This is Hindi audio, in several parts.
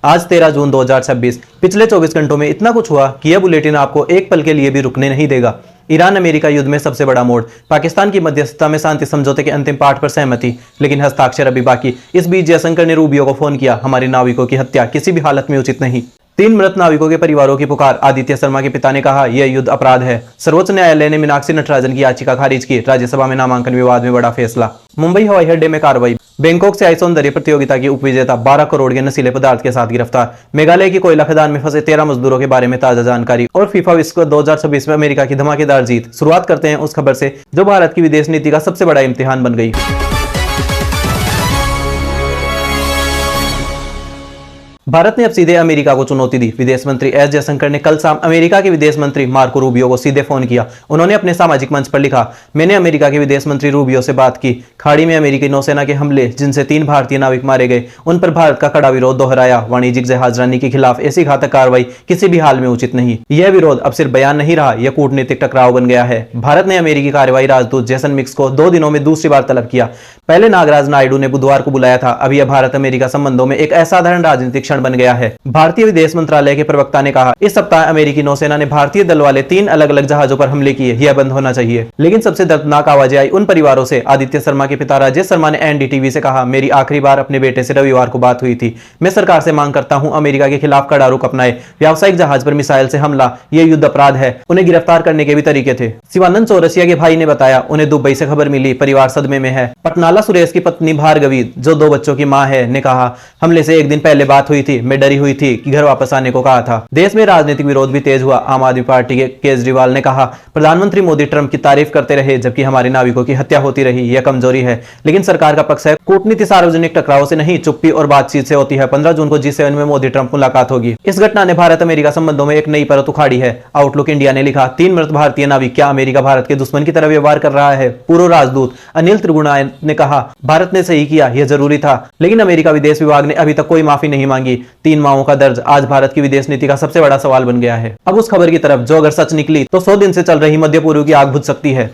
आज 13 जून 2026। पिछले 24 घंटों में इतना कुछ हुआ कि यह बुलेटिन आपको एक पल के लिए भी रुकने नहीं देगा। ईरान अमेरिका युद्ध में सबसे बड़ा मोड़, पाकिस्तान की मध्यस्थता में शांति समझौते के अंतिम पाठ पर सहमति, लेकिन हस्ताक्षर अभी बाकी। इस बीच जयशंकर ने रूबियो को फोन किया, हमारे नाविकों की हत्या किसी भी हालत में उचित नहीं। 3 मृत नाविकों के परिवारों की पुकार, आदित्य शर्मा के पिता ने कहा यह युद्ध अपराध है। सर्वोच्च न्यायालय ने मीनाक्षी नटराजन की याचिका खारिज की। राज्यसभा में नामांकन विवाद में बड़ा फैसला। मुंबई हवाई अड्डे में कार्रवाई। बैंकॉक से आई सौंदर्य प्रतियोगिता की उपविजेता 12 करोड़ के नशीले पदार्थ के साथ गिरफ्तार। मेघालय की कोयला खदान में फंसे 13 मजदूरों के बारे में ताजा जानकारी। और फीफा विश्व कप 2026 में अमेरिका की धमाकेदार जीत। शुरुआत करते हैं उस खबर से जो भारत की विदेश नीति का सबसे बड़ा इम्तिहान बन गई। भारत ने अब सीधे अमेरिका को चुनौती दी। विदेश मंत्री एस जयशंकर ने कल शाम अमेरिका के विदेश मंत्री मार्को रूबियो को सीधे फोन किया। उन्होंने अपने सामाजिक मंच पर लिखा, मैंने अमेरिका के विदेश मंत्री रूबियो से बात की। खाड़ी में अमेरिकी नौसेना के हमले जिनसे 3 भारतीय नाविक मारे गए, उन पर भारत का कड़ा विरोध दोहराया। वाणिज्यिक जहाजरानी के खिलाफ ऐसी घातक कार्रवाई किसी भी हाल में उचित नहीं। यह विरोध अब सिर्फ बयान नहीं रहा, यह कूटनीतिक टकराव बन गया है। भारत ने अमेरिकी कार्रवाई राजदूत जेसन मिक्स को 2 दिनों में दूसरी बार तलब किया। पहले नागराज नायडू ने बुधवार को बुलाया था। अब यह भारत अमेरिका संबंधों में एक असाधारण राजनीतिक क्षण बन गया है। भारतीय विदेश मंत्रालय के प्रवक्ता ने कहा, इस सप्ताह अमेरिकी नौसेना ने भारतीय दल वाले 3 अलग अलग जहाजों पर हमले किए। यह बंद होना चाहिए। लेकिन सबसे दर्दनाक आवाजें आई उन परिवारों से। आदित्य शर्मा के पिता राजेश शर्मा ने एनडीटीवी से कहा, मेरी आखिरी बार अपने बेटे से रविवार को बात हुई थी। मैं सरकार से मांग करता हूं अमेरिका के खिलाफ कड़ा रुख अपनाए। व्यावसायिक जहाज पर मिसाइल से हमला यह युद्ध अपराध है। उन्हें गिरफ्तार करने के भी तरीके थे। शिवानंद चौरसिया के भाई ने बताया, उन्हें दुबई से खबर मिली, परिवार सदमे में है। पटनाला सुरेश की पत्नी भार्गवी जो 2 बच्चों की मां है ने कहा, हमले से 1 दिन पहले बात हुई थी। मैं डरी हुई थी कि घर वापस आने को कहा था। देश में राजनीतिक विरोध भी तेज हुआ। आम आदमी पार्टी के केजरीवाल ने कहा, प्रधानमंत्री मोदी ट्रंप की तारीफ करते रहे जबकि हमारे नाविकों की हत्या होती रही। यह कमजोरी है। लेकिन सरकार का पक्ष है, कूटनीति सार्वजनिक टकराव से नहीं, चुप्पी और बातचीत से होती है। 15 जून को G7 में मोदी ट्रंप मुलाकात होगी। इस घटना ने भारत अमेरिका संबंधों में एक नई परत उखाड़ी है। आउटलुक इंडिया ने लिखा, 3 मृत भारतीय नाविक, क्या अमेरिका भारत के दुश्मन की तरह व्यवहार कर रहा है? पूर्व राजदूत अनिल त्रिगुणा ने कहा, भारत ने सही किया, यह जरूरी था। लेकिन अमेरिका विदेश विभाग ने अभी तक कोई माफी नहीं मांगी। 3 माओं का दर्ज आज भारत की विदेश नीति का सबसे बड़ा सवाल बन गया है। अब उस खबर की तरफ जो अगर सच निकली तो 100 दिन से चल रही मध्य पूर्व की आग बुझ सकती है।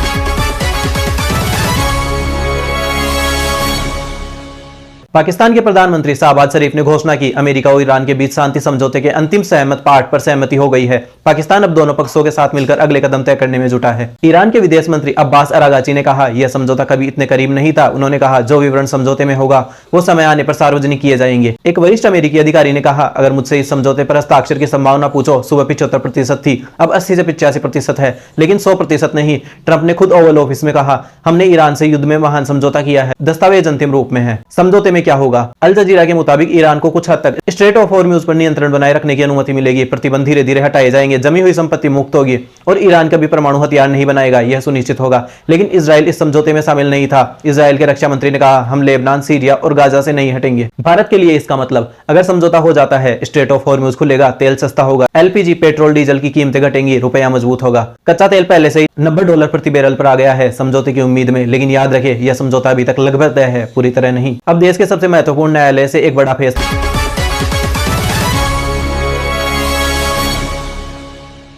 पाकिस्तान के प्रधानमंत्री शहबाज शरीफ ने घोषणा की, अमेरिका और ईरान के बीच शांति समझौते के अंतिम सहमत पाठ पर सहमति हो गई है। पाकिस्तान अब दोनों पक्षों के साथ मिलकर अगले कदम तय करने में जुटा है। ईरान के विदेश मंत्री अब्बास अरागाची ने कहा, यह समझौता कभी इतने करीब नहीं था। उन्होंने कहा, जो विवरण समझौते में होगा वो समय आने पर सार्वजनिक किए जाएंगे। एक वरिष्ठ अमेरिकी अधिकारी ने कहा, अगर मुझसे इस समझौते पर हस्ताक्षर की संभावना पूछो, सुबह 75% थी, अब 80 से 85% है, लेकिन 100% नहीं। ट्रंप ने खुद ओवल ऑफिस में कहा, हमने ईरान से युद्ध में महान समझौता किया है, दस्तावेज अंतिम रूप में है। समझौते में क्या होगा? अल जजीरा के मुताबिक ईरान को कुछ हद तक स्ट्रेट ऑफ हॉर्मज़ पर नियंत्रण बनाए रखने की अनुमति मिलेगी। प्रतिबंध धीरे धीरे हटाए जाएंगे, जमी हुई संपत्ति मुक्त होगी और ईरान कभी परमाणु हथियार नहीं बनाएगा, यह सुनिश्चित होगा। लेकिन इजराइल इस समझौते में शामिल नहीं था। इजराइल के रक्षा मंत्री ने कहा, हम लेबनान, सीरिया और गाजा से नहीं हटेंगे। भारत के लिए इसका मतलब, अगर समझौता हो जाता है, स्ट्रेट ऑफ हॉर्मज़ खुलेगा, तेल सस्ता होगा, एलपीजी पेट्रोल डीजल की कीमतें घटेंगी, रुपया मजबूत होगा। कच्चा तेल पहले से ही $90 प्रति बैरल पर आ गया है समझौते की उम्मीद में। लेकिन याद रखें, यह समझौता अभी तक लगभग तय है, पूरी तरह नहीं। अब देश के सबसे महत्वपूर्ण न्यायालय से एक बड़ा फैसला।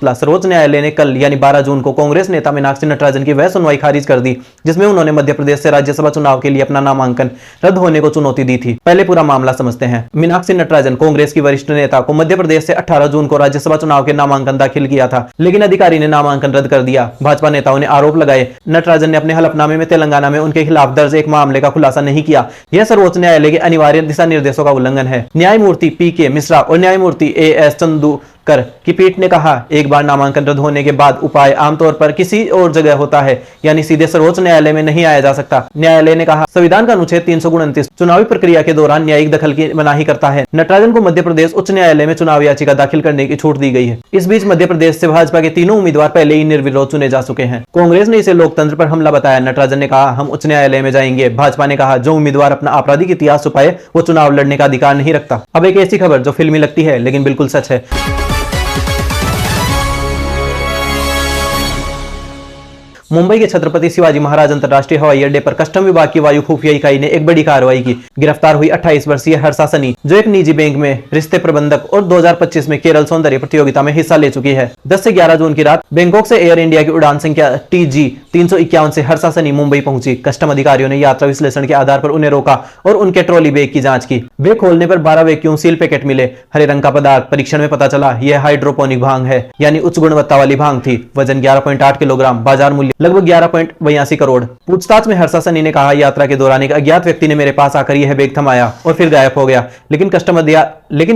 सर्वोच्च न्यायालय ने कल यानी 12 जून को कांग्रेस नेता मीनाक्षी नटराजन की वह सुनवाई खारिज कर दी जिसमें उन्होंने मध्य प्रदेश से राज्यसभा चुनाव के लिए अपना नामांकन रद्द होने को चुनौती दी थी। पहले पूरा मामला समझते हैं। मीनाक्षी नटराजन कांग्रेस की वरिष्ठ नेता को मध्य प्रदेश से 18 जून को राज्यसभा चुनाव के नामांकन दाखिल किया था, लेकिन अधिकारी ने नामांकन रद्द कर दिया। भाजपा नेताओं ने आरोप लगाए, नटराजन ने अपने हलफनामे में तेलंगाना में उनके खिलाफ दर्ज एक मामले का खुलासा नहीं किया। यह सर्वोच्च न्यायालय के अनिवार्य दिशा निर्देशों का उल्लंघन है। न्यायमूर्ति PK मिश्रा और न्यायमूर्ति AS चंदूकर की पीठ ने कहा, एक बार नामांकन रद्द होने के बाद उपाय आमतौर पर किसी और जगह होता है, यानी सीधे सर्वोच्च न्यायालय में नहीं आया जा सकता। न्यायालय ने कहा, संविधान का अनुच्छेद 329 चुनावी प्रक्रिया के दौरान न्यायिक दखल की मनाही करता है। नटराजन को मध्य प्रदेश उच्च न्यायालय में चुनाव याचिका दाखिल करने की छूट दी गई है। इस बीच मध्य प्रदेश से भाजपा के तीनों उम्मीदवार पहले ही निर्विरोध चुने जा चुके हैं। कांग्रेस ने इसे लोकतंत्र पर हमला बताया। नटराजन ने कहा, हम उच्च न्यायालय में जाएंगे। भाजपा ने कहा, जो उम्मीदवार अपना आपराधिक इतिहास छुपाए वो चुनाव लड़ने का अधिकार नहीं रखता। अब एक ऐसी खबर जो फिल्मी लगती है लेकिन बिल्कुल सच है। मुंबई के छत्रपति शिवाजी महाराज अंतर्राष्ट्रीय हवाई अड्डे पर कस्टम विभाग की वायु खुफिया इकाई ने एक बड़ी कार्रवाई की। गिरफ्तार हुई 28 वर्षीय हर्षा सनी, जो एक निजी बैंक में रिश्ते प्रबंधक और 2025 में केरल सौंदर्य प्रतियोगिता में हिस्सा ले चुकी है। 10 से 11 जून की रात बैंकॉक से एयर इंडिया की उड़ान संख्या TG 351 से हर्षा सनी मुंबई पहुंची। कस्टम अधिकारियों ने यात्रा विश्लेषण के आधार पर उन्हें रोका और उनके ट्रॉली बैग की जांच की। बैग खोलने पर 12 वैक्यूम सील पैकेट मिले। हरे रंग का पदार्थ। परीक्षण में पता चला यह हाइड्रोपोनिक भांग है, यानी उच्च गुणवत्ता वाली भांग थी। वजन 11.8 किलोग्राम, बाजार मूल्य लगभग 11.82 करोड़। पूछताछ में हर्षा सनी ने कहा, यात्रा के दौरान एक अज्ञात व्यक्ति ने मेरे पास आकर यह बैग थमाया और फिर गायब हो गया, लेकिन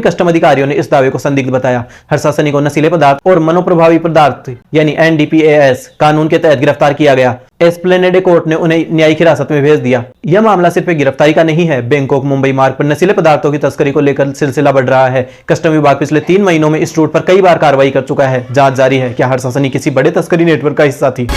कस्टम अधिकारियों ने इस दावे को संदिग्ध बताया। हर्षा सनी को नशीले पदार्थ और मनोप्रभावी पदार्थ यानी NDPAS कानून के तहत गिरफ्तार किया गया। एस्प्लेनेड कोर्ट ने उन्हें न्यायिक हिरासत में भेज दिया। यह मामला सिर्फ एक गिरफ्तारी का नहीं है। बैंकॉक मुंबई मार्ग पर नशीले पदार्थों की तस्करी को लेकर सिलसिला बढ़ रहा है। कस्टम विभाग पिछले 3 महीनों में इस रूट पर कई बार कार्रवाई कर चुका है। जांच जारी है। क्या हर्षा सनी किसी बड़े तस्करी नेटवर्क का हिस्सा थी?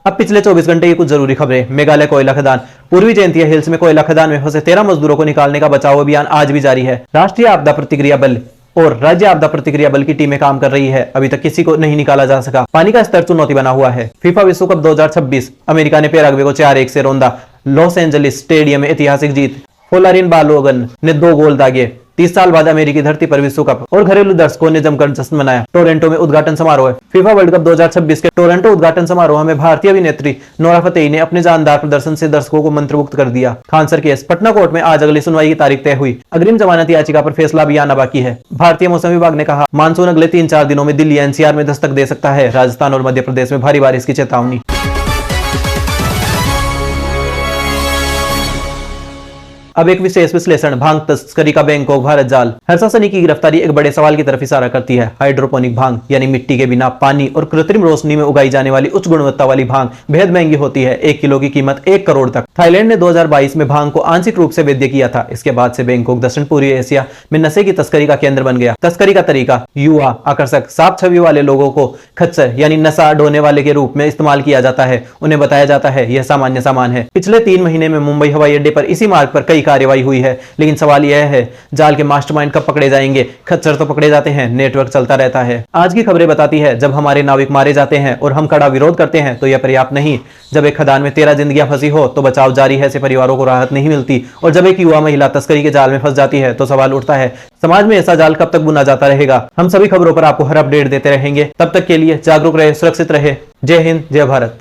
अब पिछले 24 घंटे की कुछ जरूरी खबरें। मेघालय कोयला खदान। पूर्वी जयंतिया हिल्स में कोयला खदान में फंसे 13 मजदूरों को निकालने का बचाव अभियान आज भी जारी है। राष्ट्रीय आपदा प्रतिक्रिया बल और राज्य आपदा प्रतिक्रिया बल की टीमें काम कर रही है। अभी तक किसी को नहीं निकाला जा सका। पानी का स्तर चुनौती बना हुआ है। फीफा विश्व कप 2026। अमेरिका ने पैराग्वे को 4-1 से रौंदा। लॉस एंजलिस स्टेडियम में ऐतिहासिक जीत। फोलारिन बालोगन ने 2 गोल दागे। 30 साल बाद अमेरिकी धरती पर विश्व कप और घरेलू दर्शकों ने जमकर जश्न मनाया। टोरंटो में उद्घाटन समारोह। फीफा वर्ल्ड कप 2026 के टोरंटो उद्घाटन समारोह में भारतीय अभिनेत्री नोरा फतेही ने अपने जानदार प्रदर्शन से दर्शकों को मंत्रमुग्ध कर दिया। खानसर केस। पटना कोर्ट में आज अगली सुनवाई की तारीख तय हुई। अग्रिम जमानत याचिका पर फैसला भी आना बाकी है। भारतीय मौसम विभाग ने कहा, मानसून अगले 3-4 दिनों में दिल्ली NCR में दस्तक दे सकता है। राजस्थान और मध्य प्रदेश में भारी बारिश की चेतावनी। अब एक विशेष विश्लेषण। भांग तस्करी का बैंकॉक भारत जाल। हर्षा सनी की गिरफ्तारी एक बड़े सवाल की तरफ इशारा करती है। हाइड्रोपोनिक भांग यानी मिट्टी के बिना पानी और कृत्रिम रोशनी में उगाई जाने वाली उच्च गुणवत्ता वाली भांग बेहद महंगी होती है। 1 किलो की कीमत 1 करोड़ तक। थाईलैंड ने 2022 में भांग को आंशिक रूप से वैध किया था। इसके बाद से बैंकॉक दक्षिण पूर्वी एशिया में नशे की तस्करी का केंद्र बन गया। तस्करी का तरीका युवा, आकर्षक, साफ छवि वाले लोगों को खच्चर यानी नशा ढोने वाले के रूप में इस्तेमाल किया जाता है। उन्हें बताया जाता है यह सामान्य सामान है। पिछले 3 महीने में मुंबई हवाई अड्डे पर इसी मार्ग पर कई कार्रवाई हुई है। लेकिन सवाल यह है, जाल के मास्टरमाइंड कब पकड़े जाएंगे? खच्चर तो पकड़े जाते हैं, नेटवर्क चलता रहता है। आज की खबरें बताती है, जब हमारे नाविक मारे जाते हैं और हम कड़ा विरोध करते हैं तो यह पर्याप्त नहीं। जब एक खदान में 13 जिंदगियां फंसी हो तो बचाव जारी है से परिवारों को राहत नहीं मिलती। और जब एक युवा महिला तस्करी के जाल में फंस जाती है तो सवाल उठता है, समाज में ऐसा जाल कब तक बुना जाता रहेगा? हम सभी खबरों पर आपको हर अपडेट देते रहेंगे। तब तक के लिए जागरूक रहे, सुरक्षित रहे। जय हिंद, जय भारत।